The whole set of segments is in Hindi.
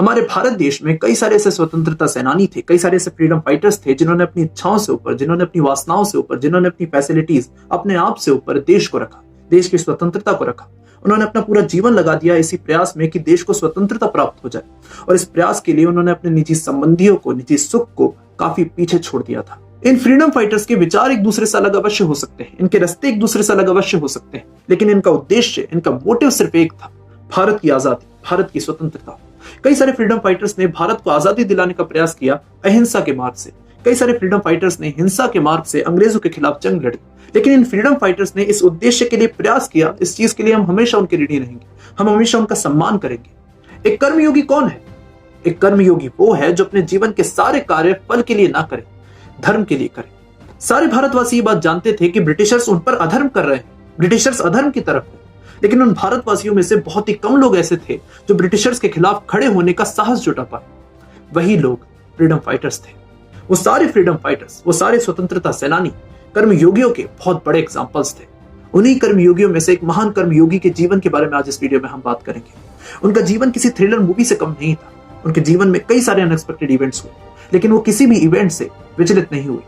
हमारे भारत देश में कई सारे ऐसे स्वतंत्रता सेनानी थे, कई सारे ऐसे फ्रीडम फाइटर्स थे जिन्होंने अपनी इच्छाओं से ऊपर, जिन्होंने अपनी वासनाओं से ऊपर, जिन्होंने अपनी फैसिलिटीज, अपने आप से ऊपर देश को रखा, देश की स्वतंत्रता को रखा। उन्होंने अपना पूरा जीवन लगा दिया इसी प्रयास में कि देश को स्वतंत्रता प्राप्त हो जाए, और इस प्रयास के लिए उन्होंने अपने निजी संबंधियों को, निजी सुख को काफी पीछे छोड़ दिया था। इन फ्रीडम फाइटर्स के विचार एक दूसरे से अलग अवश्य हो सकते हैं, इनके रास्ते एक दूसरे से अलग अवश्य हो सकते हैं, लेकिन इनका उद्देश्य, इनका मोटिव सिर्फ एक था, भारत की आजादी, भारत की स्वतंत्रता। कई सारे फ्रीडम फाइटर्स ने भारत को आजादी दिलाने का प्रयास किया अहिंसा के मार्ग से। कई सारे फ्रीडम फाइटर्स ने हिंसा के मार्ग से अंग्रेजों के खिलाफ जंग लड़ी, लेकिन इन फ्रीडम फाइटर्स ने इस उद्देश्य के लिए प्रयास किया। इस चीज के लिए हम हमेशा उनके ऋणी रहेंगे, हम हमेशा उनका सम्मान करेंगे। एक कर्मयोगी कौन है? एक कर्मयोगी वो है जो अपने जीवन के सारे कार्य फल के लिए ना करे, धर्म के लिए करे। सारे भारतवासी ये बात जानते थे कि ब्रिटिशर्स उन पर अधर्म कर रहे हैं, ब्रिटिशर्स अधर्म की तरफ है, लेकिन उन भारतवासियों में से बहुत ही कम लोग ऐसे थे जो ब्रिटिशर्स के खिलाफ खड़े होने का साहस जुटा पाए। वही लोग फ्रीडम फाइटर्स थे। वो सारे फ्रीडम फाइटर्स, वो सारे स्वतंत्रता सेनानी कर्मयोगियों के बहुत बड़े एग्जाम्पल्स थे। उन्हीं कर्मयोगियों में से एक महान कर्मयोगी के जीवन के बारे में आज इस वीडियो में हम बात करेंगे। उनका जीवन किसी थ्रिलर मूवी से कम नहीं था। उनके जीवन में कई सारे अनएक्सपेक्टेड इवेंट्स हुए, लेकिन वो किसी भी इवेंट से विचलित नहीं हुए।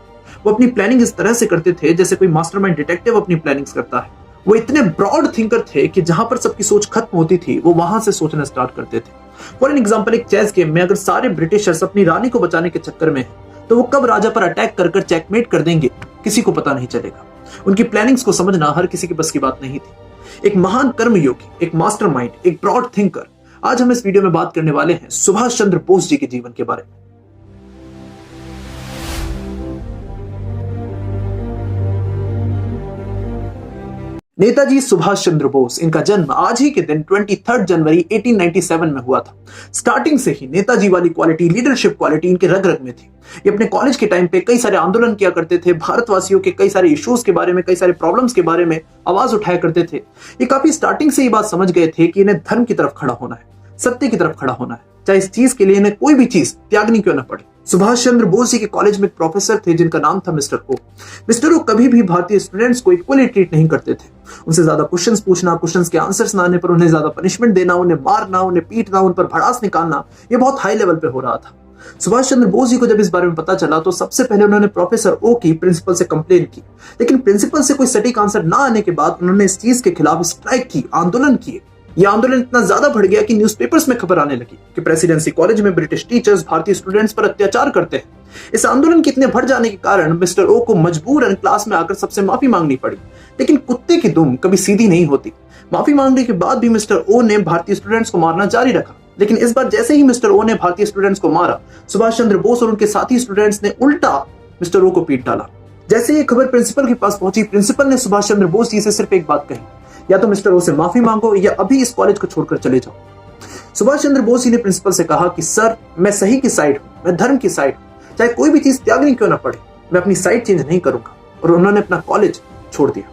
वो अपनी प्लानिंग इस तरह से करते थे जैसे कोई मास्टरमाइंड डिटेक्टिव अपनी प्लानिंग्स करता है। वो इतने ब्रॉड थिंकर थे कि जहां पर सबकी सोच खत्म होती थी, वो वहां से सोचना स्टार्ट करते थे। फॉर एन एग्जांपल, एक चेस गेम में अगर सारे ब्रिटिशर्स अपनी रानी को बचाने के चक्कर में हैं, तो वो कब राजा पर अटैक कर चेकमेट कर देंगे किसी को पता नहीं चलेगा। उनकी प्लानिंग्स को समझना हर किसी के बस की बात नहीं थी। एक महान कर्मयोगी, एक मास्टरमाइंड, एक ब्रॉड थिंकर। आज हम इस वीडियो में बात करने वाले हैं सुभाष चंद्र बोस जी के जीवन के बारे में। नेताजी सुभाष चंद्र बोस, इनका जन्म आज ही के दिन 23 जनवरी 1897 में हुआ था। स्टार्टिंग से ही नेताजी वाली क्वालिटी, लीडरशिप क्वालिटी इनके रग रग में थी। ये अपने कॉलेज के टाइम पे कई सारे आंदोलन किया करते थे, भारतवासियों के कई सारे इश्यूज के बारे में, कई सारे प्रॉब्लम्स के बारे में आवाज उठाया करते थे। ये काफी स्टार्टिंग से ये बात समझ गए थे कि इन्हें धर्म की तरफ खड़ा होना है, सत्य की तरफ खड़ा होना है, चाहे इस चीज के लिए इन्हें कोई भी चीज त्यागनी क्यों न पड़े। सुभाष चंद्र बोस जी के कॉलेज में एक प्रोफेसर थे जिनका नाम था मिस्टर ओ। मिस्टर ओ कभी भी भारतीय स्टूडेंट्स को इक्वली ट्रीट नहीं करते थे। उनसे ज्यादा क्वेश्चंस पूछना, क्वेश्चंस के आंसर्स ना आने पर उन्हें ज्यादा पनिशमेंट देना, उन्हें मारना, उन्हें पीटना, उन पर भड़ास निकालना, ये बहुत हाई लेवल पे हो रहा था। सुभाष चंद्र बोस जी को जब इस बारे में पता चला तो सबसे पहले उन्होंने प्रोफेसर ओ की प्रिंसिपल से कंप्लेन की, लेकिन प्रिंसिपल से कोई सटीक आंसर ना आने के बाद उन्होंने इस चीज के खिलाफ स्ट्राइक की, आंदोलन किए। यह आंदोलन इतना ज्यादा बढ़ गया कि न्यूज़पेपर्स में खबर आने लगी कि प्रेसिडेंसी कॉलेज में ब्रिटिश टीचर्स भारतीय स्टूडेंट्स पर अत्याचार करते हैं। इस आंदोलन के इतने बढ़ जाने के कारण मिस्टर ओ को मजबूरन क्लास में आकर सबसे माफी मांगनी पड़ी, लेकिन कुत्ते की दुम कभी सीधी नहीं होती। माफी मांगने के बाद भी मिस्टर ओ ने भारतीय स्टूडेंट्स को मारना जारी रखा, लेकिन इस बार जैसे ही मिस्टर ओ ने भारतीय स्टूडेंट्स को मारा, सुभाष चंद्र बोस और उनके साथी स्टूडेंट्स ने उल्टा मिस्टर ओ को पीट डाला। जैसे ये खबर प्रिंसिपल के पास पहुंची, प्रिंसिपल ने सुभाष चंद्र बोस जी से सिर्फ एक बात कही, या तो मिस्टर ओ से माफी मांगो या अभी इस कॉलेज को छोड़कर चले जाओ। सुभाष चंद्र बोस जी ने प्रिंसिपल से कहा कि सर, मैं सही की साइड हूं, मैं धर्म की साइड हूं, चाहे कोई भी चीज त्यागनी क्यों ना पड़े, मैं अपनी साइड चेंज नहीं करूंगा। और उन्होंने अपना कॉलेज छोड़ दिया।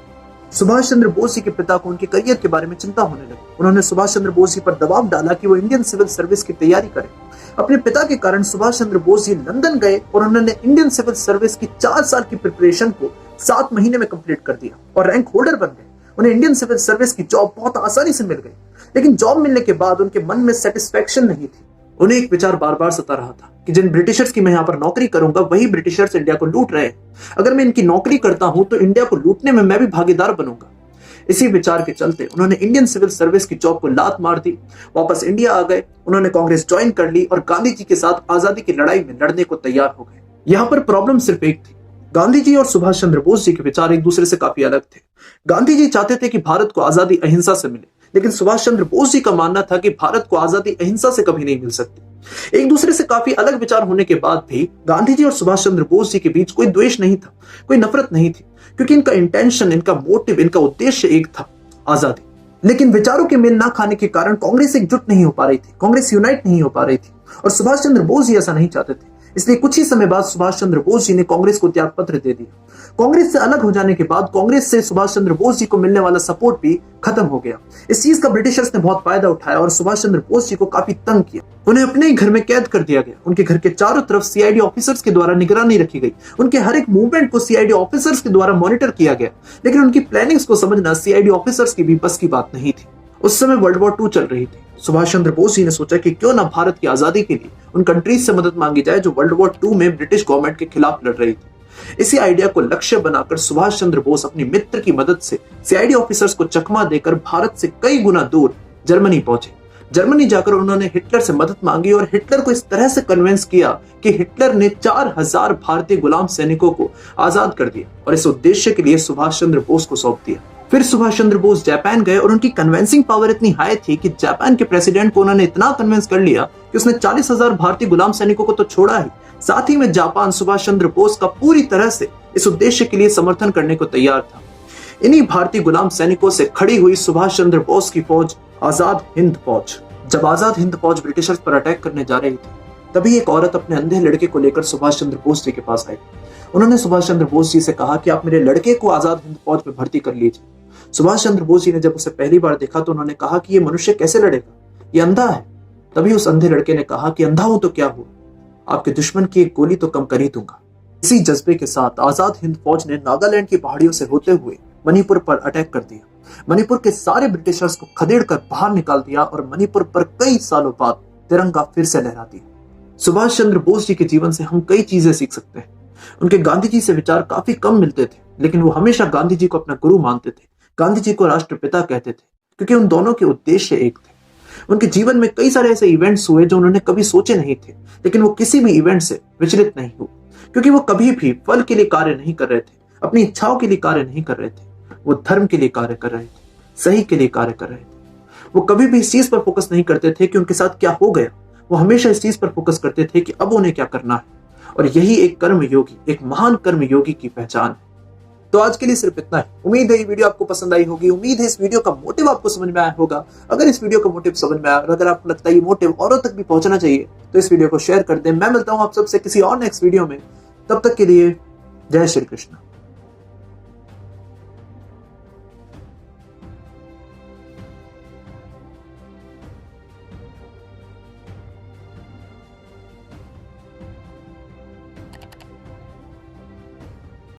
सुभाष चंद्र बोस जी के पिता को उनके करियर के बारे में चिंता होने लगी। उन्होंने सुभाष चंद्र बोस जी पर दबाव डाला कि वो इंडियन सिविल सर्विस की तैयारी करें। अपने पिता के कारण सुभाष चंद्र बोस जी लंदन गए और उन्होंने इंडियन सिविल सर्विस की 4 साल की प्रिपरेशन को 7 महीने में कंप्लीट कर दिया और रैंक होल्डर बन गए। उन्हें इंडियन सिविल सर्विस की जॉब बहुत आसानी से मिल गई, लेकिन जॉब मिलने के बाद उनके मन में सेटिस्फेक्शन नहीं थी। उन्हें एक विचार बार बार सता रहा था कि जिन ब्रिटिशर्स की मैं यहाँ पर नौकरी करूंगा, वही ब्रिटिशर्स इंडिया को लूट रहे हैं। अगर मैं इनकी नौकरी करता हूं तो इंडिया को लूटने में मैं भी भागीदार बनूंगा। इसी विचार के चलते उन्होंने इंडियन सिविल सर्विस की जॉब को लात मार दी, वापस इंडिया आ गए। उन्होंने कांग्रेस ज्वाइन कर ली और गांधी जी के साथ आजादी की लड़ाई में लड़ने को तैयार हो गए। यहाँ पर प्रॉब्लम सिर्फ एक थी, गांधी जी और सुभाष चंद्र बोस जी के विचार एक दूसरे से काफी अलग थे। गांधी जी चाहते थे कि भारत को आजादी अहिंसा से मिले, लेकिन सुभाष चंद्र बोस जी का मानना था कि भारत को आजादी अहिंसा से कभी नहीं मिल सकती। एक दूसरे से काफी अलग विचार होने के बाद भी गांधी जी और सुभाष चंद्र बोस जी के बीच कोई द्वेष नहीं था, कोई नफरत नहीं थी, क्योंकि इनका इंटेंशन, इनका मोटिव, इनका उद्देश्य एक था, आजादी। लेकिन विचारों के मेल ना खाने के कारण कांग्रेस एकजुट नहीं हो पा रही थी, कांग्रेस यूनाइट नहीं हो पा रही थी, और सुभाष चंद्र बोस जी ऐसा नहीं चाहते थे। इसलिए कुछ ही समय बाद सुभाष चंद्र बोस जी ने कांग्रेस को त्याग पत्र दे दिया। कांग्रेस से अलग हो जाने के बाद कांग्रेस से सुभाष चंद्र बोस जी को मिलने वाला सपोर्ट भी खत्म हो गया। इस चीज का ब्रिटिशर्स ने बहुत फायदा उठाया और सुभाष चंद्र बोस जी को काफी तंग किया। उन्हें अपने ही घर में कैद कर दिया गया। उनके घर के चारों तरफ सीआईडी ऑफिसर्स के द्वारा निगरानी रखी गई। उनके हर एक मूवमेंट को सीआईडी ऑफिसर्स के द्वारा मॉनिटर किया गया, लेकिन उनकी प्लानिंग्स को समझना सीआईडी ऑफिसर्स की भी बस की बात नहीं थी। उस समय वर्ल्ड वॉर 2 चल रही थी। सुभाष चंद्र बोस जी ने सोचा कि क्यों ना भारत की आजादी के लिए उन कंट्रीज से मदद मांगी जाए जो वर्ल्ड वॉर 2 में ब्रिटिश गवर्नमेंट के खिलाफ लड़ रही थी। इसी आइडिया को लक्ष्य बनाकर सुभाष चंद्र बोस अपनी मित्र की मदद से सीआईडी ऑफिसर्स को चकमा देकर भारत से कई गुना दूर जर्मनी पहुंचे। जर्मनी जाकर उन्होंने हिटलर से मदद मांगी और हिटलर को इस तरह से कन्विंस किया कि हिटलर ने 4000 भारतीय गुलाम सैनिकों को आजाद कर दिया और इस उद्देश्य के लिए सुभाष चंद्र बोस को सौंप दिया। फिर सुभाष चंद्र बोस जापान गए और उनकी कन्विंसिंग पावर इतनी हाई थी कि जापान के प्रेसिडेंट को उन्होंने इतना कन्विंस कर लिया कि उसने 40,000 भारतीय गुलाम सैनिकों को तो छोड़ा ही, साथ ही में जापान सुभाष चंद्र बोस का पूरी तरह से इस उद्देश्य के लिए समर्थन करने को तैयार था। इन्हीं भारतीय गुलाम सैनिकों से खड़ी हुई सुभाष चंद्र बोस की फौज आजाद हिंद फौज। जब आजाद हिंद फौज ब्रिटिशर्स पर अटैक करने जा रही थी, तभी एक औरत अपने अंधे लड़के को लेकर सुभाष चंद्र बोस जी के पास आई। उन्होंने सुभाष चंद्र बोस जी से कहा कि आप मेरे लड़के को आजाद हिंद फौज में भर्ती कर लीजिए। सुभाष चंद्र बोस जी ने जब उसे पहली बार देखा तो उन्होंने कहा कि ये मनुष्य कैसे लड़ेगा, ये अंधा है। तभी उस अंधे लड़के ने कहा कि अंधा हूं तो क्या हुआ, आपके दुश्मन की एक गोली तो कम कर ही दूंगा। इसी जज्बे के साथ आजाद हिंद फौज ने नागालैंड की पहाड़ियों से होते हुए मणिपुर पर अटैक कर दिया। मणिपुर के सारे ब्रिटिशर्स को खदेड़ कर बाहर निकाल दिया और मणिपुर पर कई सालों बाद तिरंगा फिर से लहरा दिया। सुभाष चंद्र बोस जी के जीवन से हम कई चीजें सीख सकते हैं। उनके गांधी जी से विचार काफी कम मिलते थे, लेकिन वो हमेशा गांधी जी को अपना गुरु मानते थे, गांधी जी को राष्ट्रपिता कहते थे, क्योंकि उन दोनों के उद्देश्य एक थे। उनके जीवन में कई सारे ऐसे इवेंट्स हुए जो उन्होंने कभी सोचे नहीं थे, लेकिन वो किसी भी इवेंट से विचलित नहीं हुए, क्योंकि वो कभी भी फल के लिए कार्य नहीं कर रहे थे, अपनी इच्छाओं के लिए कार्य नहीं कर रहे थे। वो धर्म के लिए कार्य कर रहे थे, सही के लिए कार्य कर रहे थे। वो कभी भी इस चीज पर फोकस नहीं करते थे कि उनके साथ क्या हो गया, वो हमेशा इस चीज पर फोकस करते थे कि अब उन्हें क्या करना है। और यही एक कर्म योगी, एक महान कर्म योगी की पहचान है। तो आज के लिए सिर्फ इतना है। उम्मीद है ये वीडियो आपको पसंद आई होगी। उम्मीद है इस वीडियो का मोटिव आपको समझ में आया होगा। अगर इस वीडियो का मोटिव समझ में आया और अगर आपको लगता है ये मोटिव औरों तक भी पहुंचना चाहिए तो इस वीडियो को शेयर कर दें। मैं मिलता हूं आप सबसे किसी और नेक्स्ट वीडियो में। तब तक के लिए जय श्री कृष्ण।